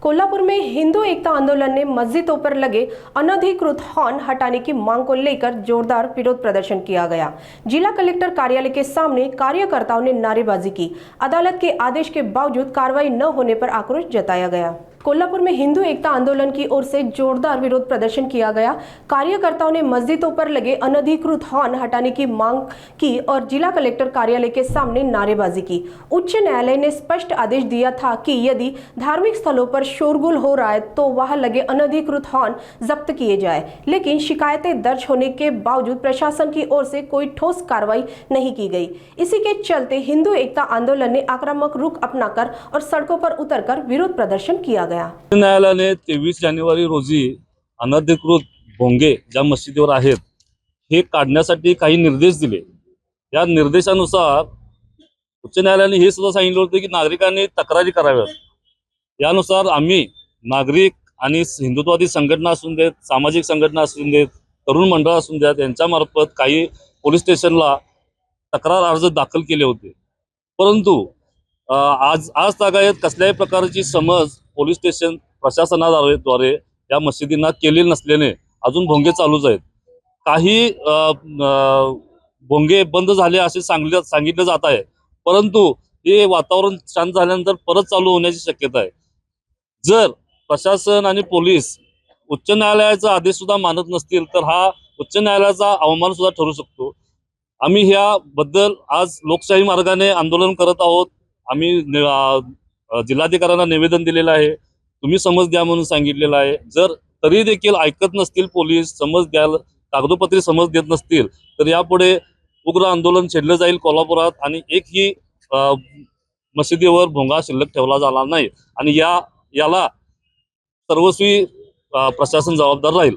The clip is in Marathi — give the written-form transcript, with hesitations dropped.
कोल्हापुर में हिंदू एकता आंदोलन ने मस्जिदों पर लगे अनधिकृत हॉर्न हटाने की मांग को लेकर जोरदार विरोध प्रदर्शन किया गया। जिला कलेक्टर कार्यालय के सामने कार्यकर्ताओं ने नारेबाजी की। अदालत के आदेश के बावजूद कार्रवाई न होने पर आक्रोश जताया गया। कोल्हापुर में हिंदू एकता आंदोलन की ओर से जोरदार विरोध प्रदर्शन किया गया। कार्यकर्ताओं ने मस्जिदों पर लगे अनधिकृत हॉर्न हटाने की मांग की और जिला कलेक्टर कार्यालय के सामने नारेबाजी की। उच्च न्यायालय ने स्पष्ट आदेश दिया था कि यदि धार्मिक स्थलों पर शोरगुल हो रहा है तो वहां लगे अनधिकृत हॉर्न जब्त किए जाए, लेकिन शिकायतें दर्ज होने के बावजूद प्रशासन की ओर से कोई ठोस कार्रवाई नहीं की गई। इसी के चलते हिंदू एकता आंदोलन ने आक्रामक रुख अपनाकर और सड़कों पर उतरकर विरोध प्रदर्शन किया गया। न्यायालयाने 23 जानेवारी रोजी अनधिकृत भोंगे ज्या मशिदीवर आहेत हे काढण्यासाठी काही निर्देश दिले। या निर्देशानुसार उच्च न्यायालयाने हे सुद्धा सांगितलं होतं की नागरिकांनी तक्रारी कराव्यात। यानुसार आम्ही नागरिक आणि हिंदुत्ववादी संघटना असून देत, सामाजिक संघटना असून देत, तरुण मंडळ असून देत, यांच्यामार्फत काही पोलीस स्टेशनला तक्रार अर्ज दाखल केले होते। परंतु आज तागायत कसल्याही प्रकारची समज पोलीस स्टेशन प्रशासनाद्वारे या मशिदींना केलेली नसल्याने अजून भोंगे चालूच आहेत। काही भोंगे बंद झाले असे सांगितले जात आहे, परंतु हे वातावरण शांत झाल्यानंतर परत चालू होण्याची शक्यता आहे। जर प्रशासन आणि पोलीस उच्च न्यायालयाचा आदेश सुद्धा मानत नसतील तर हा उच्च न्यायालयाचा अवमान सुद्धा ठरू शकतो। आम्ही ह्याबद्दल आज लोकशाही मार्गाने आंदोलन करत आहोत। आम्ही जिल्हाधिकाऱ्यांना निवेदन दिलेलं आहे, तुम्ही समज द्या म्हणून सांगितलेलं आहे। जर तरी देखील ऐकत नसतील पोलीस, समज द्यायला कागदोपत्री समज देत नसतील तर यापुढे उग्र आंदोलन छेडलं जाईल कोल्हापुरात आणि एकही मशिदीवर भोंगा शिल्लक ठेवला जाणार नाही आणि याला सर्वस्वी प्रशासन जबाबदार राहील।